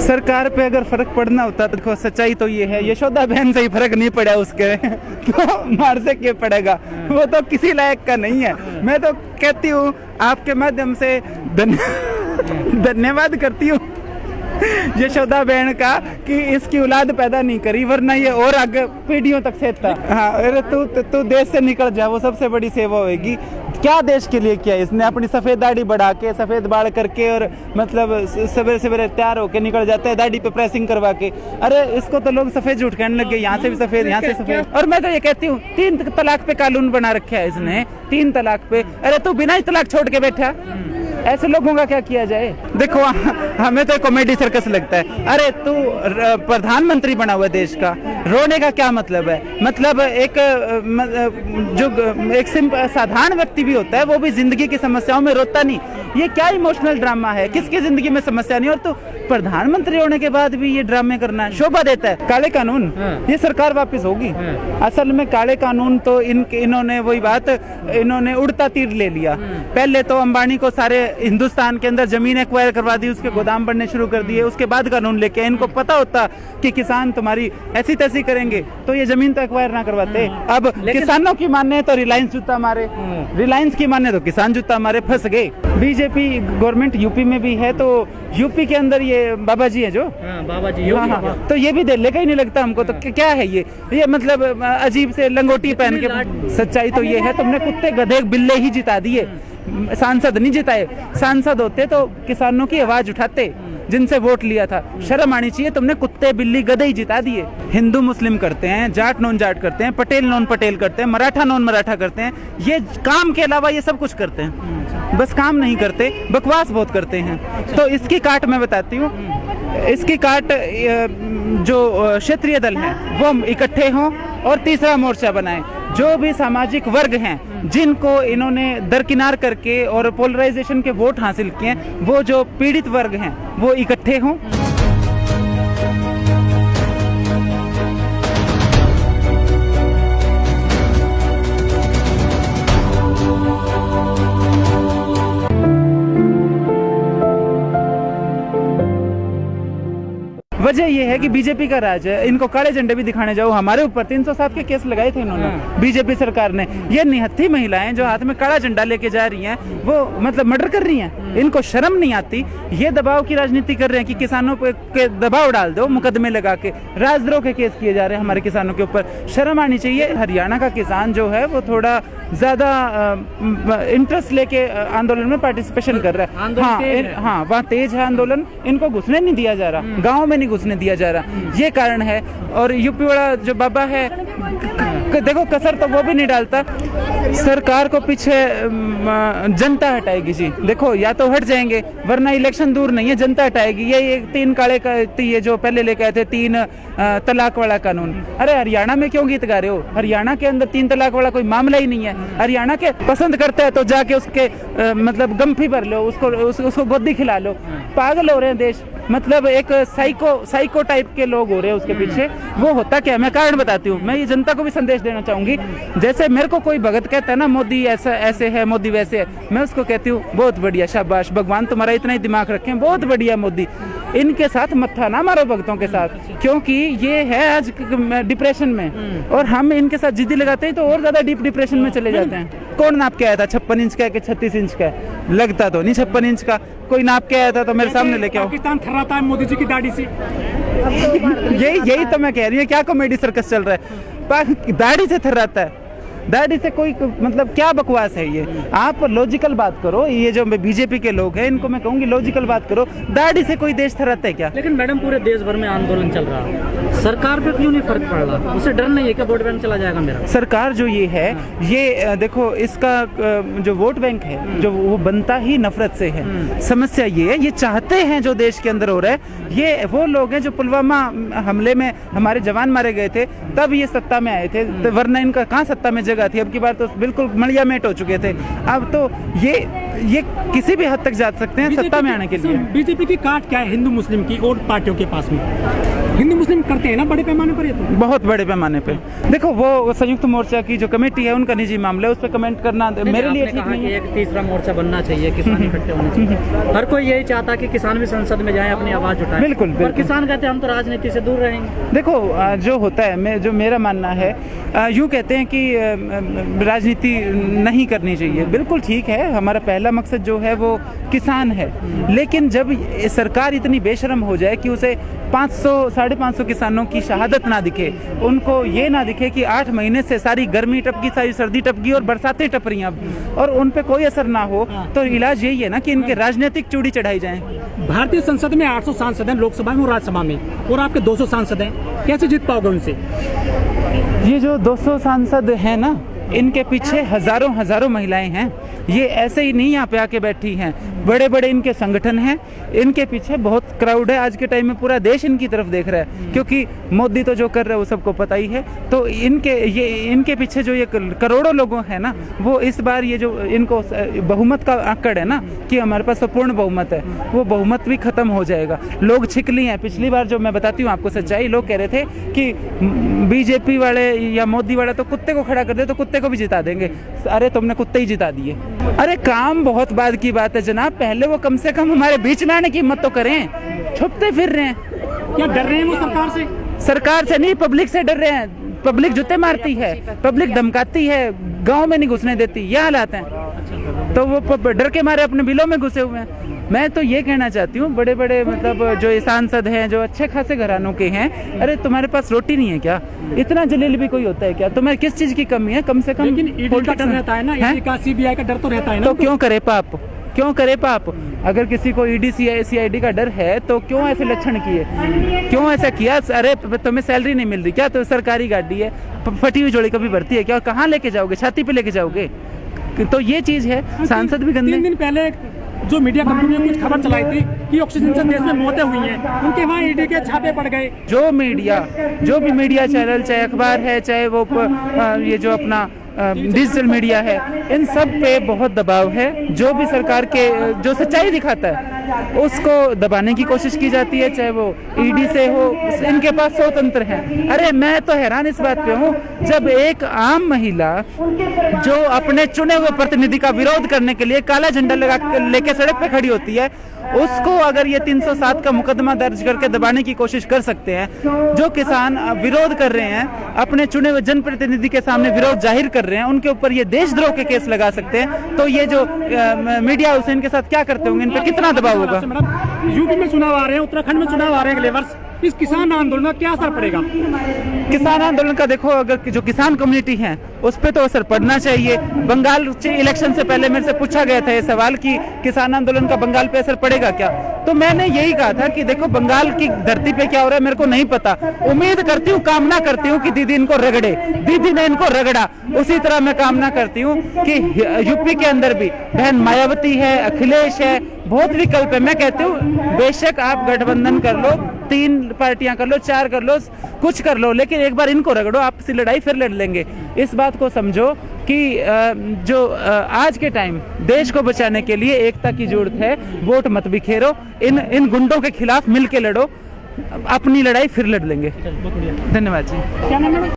सरकार पे अगर फर्क पड़ना होता तो देखो सच्चाई तो ये है, यशोदा बहन से ही फर्क नहीं पड़ा उसके तो मार से क्यों पड़ेगा, वो तो किसी लायक का नहीं है। मैं तो कहती हूँ आपके माध्यम से धन्यवाद करती हूँ यशोदा बहन का कि इसकी औलाद पैदा नहीं करी, वरना ये और आगे पीढ़ियों तक सेता। हाँ, अरे तू देश से निकल जा, वो सबसे बड़ी सेवा होगी। क्या देश के लिए किया इसने, अपनी सफेद दाढ़ी बढ़ा के, सफेद बाल करके, और मतलब सवेरे सवेरे तैयार होके निकल जाता है दाढ़ी पे प्रेसिंग करवा के। अरे इसको तो लोग सफेद झूठ कहने लगे, यहाँ से भी सफेद, यहाँ से सफेद। और मैं तो ये कहती हूँ 3 तलाक पे कानून बना रखा है इसने, 3 तलाक पे। अरे तू बिना ही तलाक छोड़ के बैठा, ऐसे लोगों का क्या किया जाए। देखो हमें तो कॉमेडी सर्कस लगता है। अरे तू प्रधानमंत्री बना हुआ देश का, रोने का क्या मतलब है। मतलब एक साधारण व्यक्ति भी होता है, वो भी जिंदगी की समस्याओं में रोता नहीं। ये क्या इमोशनल ड्रामा है, किसकी जिंदगी में समस्या नहीं, और तो प्रधानमंत्री होने के बाद भी ये ड्रामे करना है, शोभा देता है। काले कानून, ये सरकार वापस होगी। असल में काले कानून तो इन्होंने वही बात, इन्होंने उड़ता तीर ले लिया। पहले तो अंबानी को सारे हिंदुस्तान के अंदर जमीन एक्वायर करवा दी, उसके गोदाम बनने शुरू कर दिए। उसके बाद कानून लेके, इनको पता होता कि किसान तुम्हारी ऐसी तैसी करेंगे तो ये जमीन तो एक्वायर ना करवाते। अब किसानों की माने तो रिलायंस जूता मारे, रिलायंस की माने तो किसान जूता मारे, फंस गए। बीजेपी गवर्नमेंट यूपी में भी है, तो यूपी के अंदर ये बाबा जी है जो बाबा जी, हाँ, तो ये भी दिल्ली का ही नहीं लगता हमको। तो क्या है ये मतलब अजीब से लंगोटी पहन के। सच्चाई तो ये है, तुमने कुत्ते गधे बिल्ले ही जिता दिए, सांसद नहीं जिताए। सांसद होते तो किसानों की आवाज उठाते, जिनसे वोट लिया था। शर्म आनी चाहिए, तुमने कुत्ते बिल्ली गधे ही जिता दिए। हिंदू मुस्लिम करते हैं, जाट नॉन जाट करते हैं, पटेल नॉन पटेल करते हैं, मराठा नॉन मराठा करते हैं। ये काम के अलावा ये सब कुछ करते हैं, बस काम नहीं करते, बकवास बहुत करते हैं। तो इसकी काट मैं बताती हूँ, इसकी काट जो क्षेत्रीय दल है वो इकट्ठे हों और तीसरा मोर्चा बनाएं। जो भी सामाजिक वर्ग हैं जिनको इन्होंने दरकिनार करके और पोलराइजेशन के वोट हासिल किए, वो जो पीड़ित वर्ग हैं वो इकट्ठे हों। वजह यह है कि बीजेपी का राज है, इनको काले झंडे भी दिखाने जाओ। हमारे ऊपर 307 के केस लगाए थे इन्होंने, बीजेपी सरकार ने। ये निहत्थी महिलाएं जो हाथ में काला झंडा लेके जा रही हैं, वो मतलब मर्डर कर रही हैं, इनको शर्म नहीं आती। ये दबाव की राजनीति कर रहे हैं कि किसानों पे दबाव डाल दो, मुकदमे लगा के राजद्रोह के केस किए जा रहे हैं हमारे किसानों के ऊपर। शर्म आनी चाहिए। हरियाणा का किसान जो है वो थोड़ा ज्यादा इंटरेस्ट लेके आंदोलन में पार्टिसिपेशन कर रहा है। हाँ, वहाँ तेज है आंदोलन, इनको घुसने नहीं दिया जा रहा, गाँव में नहीं घुसने दिया जा रहा, ये कारण है। और यूपी वाला जो बाबा है, देखो कसर तो वो भी नहीं डालता। सरकार को पीछे जनता हटाएगी जी। देखो या तो हट जाएंगे, वरना इलेक्शन दूर नहीं है, जनता हटाएगी। ये 3 काले का ये जो पहले लेके आए थे 3 तलाक वाला कानून। अरे हरियाणा में क्यों गीत गा रहे हो, हरियाणा के अंदर 3 तलाक वाला कोई मामला ही नहीं है। हरियाणा के पसंद करता है तो जाके उसके मतलब गम्फी भर लो, उसको गोदी खिला लो। पागल हो रहे हैं देश, मतलब एक साइको टाइप के लोग हो रहे हैं उसके पीछे। वो होता क्या है, मैं कारण बताती हूँ। मैं ये जनता को भी संदेश देना चाहूंगी। जैसे मेरे को कोई भगत कहता है ना, मोदी ऐसा ऐसे है, मोदी वैसे है, मैं उसको कहती हूँ बहुत बढ़िया, शाबाश, भगवान तुम्हारा इतना ही दिमाग रखें, बहुत बढ़िया मोदी। इनके साथ मत्था ना मारो भक्तों के साथ, क्योंकि ये है आज डिप्रेशन में, और हम इनके साथ जिद्दी लगाते हैं तो और ज्यादा डीप डिप्रेशन में चले जाते हैं। कौन नाप के आया था 56 इंच का कि 36 इंच का? लगता तो नहीं 56 इंच का। कोई नाप के आया था तो मेरे सामने लेके आओ। पाकिस्तान थर्राता है मोदी जी की दाढ़ी से। यही तो मैं कह रही हूँ, क्या कॉमेडी सर्कस चल रहा है। दाढ़ी से थर्राता है, दाढ़ी से कोई मतलब क्या बकवास है ये। आप लॉजिकल बात करो। ये जो बीजेपी के लोग हैं इनको मैं कहूंगी लॉजिकल बात करो। दाढ़ी से कोई देश थर्राता है क्या? लेकिन मैडम पूरे देश भर में आंदोलन चल रहा है, सरकार पे क्यों नहीं फर्क पड़ रहा? उसे डर नहीं है कि वोट बैंक चला जाएगा मेरा? सरकार जो ये है, ये देखो इसका जो वोट बैंक है जो वो बनता ही नफरत से है। समस्या ये है, ये चाहते हैं जो देश के अंदर हो रहा है। ये वो लोग हैं जो पुलवामा हमले में हमारे जवान मारे गए थे, तब ये सत्ता में आए थे, वरना इनका कहाँ सत्ता में जगह थी। अब की बार तो बिल्कुल मलिया मेट हो चुके थे। अब तो ये किसी भी हद तक जा सकते हैं सत्ता में आने के लिए। बीजेपी की काट क्या है हिंदू मुस्लिम की और पार्टियों के पास में? हिंदू मुस्लिम करते हैं ना बड़े पैमाने पर, ये तो बहुत बड़े पैमाने पे। देखो वो संयुक्त मोर्चा की जो कमेटी है उनका निजी मामला है, उस पर कमेंट करना मेरे लिए ठीक कहा नहीं कि है। एक तीसरा मोर्चा बनना चाहिए, किसान इकट्ठे होने चाहिए। हर कोई यही चाहता कि किसान भी संसद में जाए, अपनी आवाज उठाए। बिल्कुल, पर बिल्कुल। किसान कहते हैं हम तो राजनीति से दूर रहेंगे। देखो जो होता है, जो मेरा मानना है, यूँ कहते हैं कि राजनीति नहीं करनी चाहिए। बिल्कुल ठीक है, हमारा पहला मकसद जो है वो किसान है, लेकिन जब सरकार इतनी बेशरम हो जाए कि उसे 500 550 किसानों की शहादत ना दिखे, उनको ये ना दिखे कि 8 महीने से सारी गर्मी टपकी, सारी सर्दी टपकी और बरसातें टप रही हैं अब, और उन पे कोई असर ना हो, तो इलाज यही है ना कि इनके राजनीतिक चूड़ी चढ़ाई जाए। भारतीय संसद में 800 सांसद हैं, लोकसभा में और राज्यसभा में, और आपके 200 सांसद हैं, कैसे जीत पाओगे उनसे? ये जो 200 सांसद हैं ना, इनके पीछे हजारों महिलाएं हैं। ये ऐसे ही नहीं यहाँ पे आके बैठी हैं, बड़े बड़े इनके संगठन हैं, इनके पीछे बहुत क्राउड है। आज के टाइम में पूरा देश इनकी तरफ देख रहा है, क्योंकि मोदी तो जो कर रहा है वो सबको पता ही है। तो इनके पीछे जो ये करोड़ों लोगों हैं ना, वो इस बार ये जो इनको बहुमत का आंकड़ है ना कि हमारे पास पूर्ण बहुमत है, वो बहुमत भी खत्म हो जाएगा। लोग छिकली हैं। पिछली बार जो मैं बताती हूँ आपको सच्चाई, लोग कह रहे थे कि बीजेपी वाले या मोदी वाले तो कुत्ते को खड़ा कर दे तो कुत्ते को भी जिता देंगे। अरे तुमने कुत्ते ही जिता दिए। अरे काम बहुत बाद की बात है जनाब, पहले वो कम से कम हमारे बीच में आने की हिम्मत तो करें। छुपते फिर रहे हैं। क्या डर रहे हैं वो सरकार से? सरकार से नहीं, पब्लिक से डर रहे हैं। पब्लिक जूते मारती है, पब्लिक धमकाती है, गांव में नहीं घुसने देती, ये हालात हैं। तो वो डर के मारे अपने बिलों में घुसे हुए हैं। मैं तो ये कहना चाहती हूँ, बड़े बड़े मतलब जो सांसद हैं, जो अच्छे खासे घरानों के हैं, अरे तुम्हारे पास रोटी नहीं है क्या? इतना जलील भी कोई होता है क्या? तुम्हें किस चीज की कमी है? कम से कम लेकिन ईडी का डर रहता है ना, ईडी का, सीबीआई का डर तो रहता है ना। तो क्यों करे पाप? क्यों करे पाप? अगर किसी को ईडी सीआईडी का डर है तो क्यों ऐसे लक्षण किए? क्यों ऐसा किया? अरे तुम्हें सैलरी नहीं मिल रही क्या? तो सरकारी गाड़ी है, फटी हुई जोड़ी कभी भरती है क्या? कहाँ लेके जाओगे? छाती पे लेके जाओगे? तो ये चीज है। सांसद भी गंदे। 3 दिन पहले जो मीडिया कंपनी ने कुछ खबर चलाई थी कि ऑक्सीजन से देश में मौतें हुई हैं, उनके वहाँ ईडी के छापे पड़ गए। जो भी मीडिया चैनल, चाहे अखबार है, चाहे वो ये जो अपना डिजिटल मीडिया है, इन सब पे बहुत दबाव है। जो भी सरकार के जो सच्चाई दिखाता है उसको दबाने की कोशिश की जाती है, चाहे वो ईडी से हो। इनके पास स्वतंत्र है। अरे मैं तो हैरान इस बात पे हूँ, जब एक आम महिला जो अपने चुने हुए प्रतिनिधि का विरोध करने के लिए काला झंडा लगा लेके सड़क पे खड़ी होती है, उसको अगर ये 307 का मुकदमा दर्ज करके दबाने की कोशिश कर सकते हैं। जो किसान विरोध कर रहे हैं, अपने चुने हुए जनप्रतिनिधि के सामने विरोध जाहिर कर रहे हैं, उनके ऊपर ये देशद्रोह के केस लगा सकते हैं। तो ये जो मीडिया हाउस है, इनके साथ क्या करते होंगे? इन पे कितना दबाव होगा? यूपी में चुनाव आ रहे हैं, उत्तराखंड में चुनाव आ रहे हैं अगले वर्ष, इस किसान आंदोलन का क्या असर पड़ेगा? किसान आंदोलन का देखो, अगर जो किसान कम्युनिटी है उस पर तो असर पड़ना चाहिए। बंगाल इलेक्शन से पहले मेरे से पूछा गया था ये सवाल कि किसान आंदोलन का बंगाल पे असर पड़ेगा क्या? तो मैंने यही कहा था कि देखो बंगाल की धरती पे क्या हो रहा है मेरे को नहीं पता। उम्मीद करती हूँ, कामना करती हूँ कि दीदी इनको रगड़े। दीदी ने इनको रगड़ा, उसी तरह मैं कामना करती हूँ कि यूपी के अंदर भी बहन मायावती है, अखिलेश है, बहुत विकल्प है। मैं कहती हूँ बेशक आप गठबंधन कर लो, 3 पार्टियां कर लो, 4 कर लो, कुछ कर लो, लेकिन एक बार इनको रगड़ो। आपसी लड़ाई फिर लड़ लेंगे। इस बात को समझो कि जो आज के टाइम देश को बचाने के लिए एकता की जरूरत है। वोट मत बिखेरो, इन गुंडों के खिलाफ मिलके लड़ो, अपनी लड़ाई फिर लड़ लेंगे। धन्यवाद जी। क्या नाम है?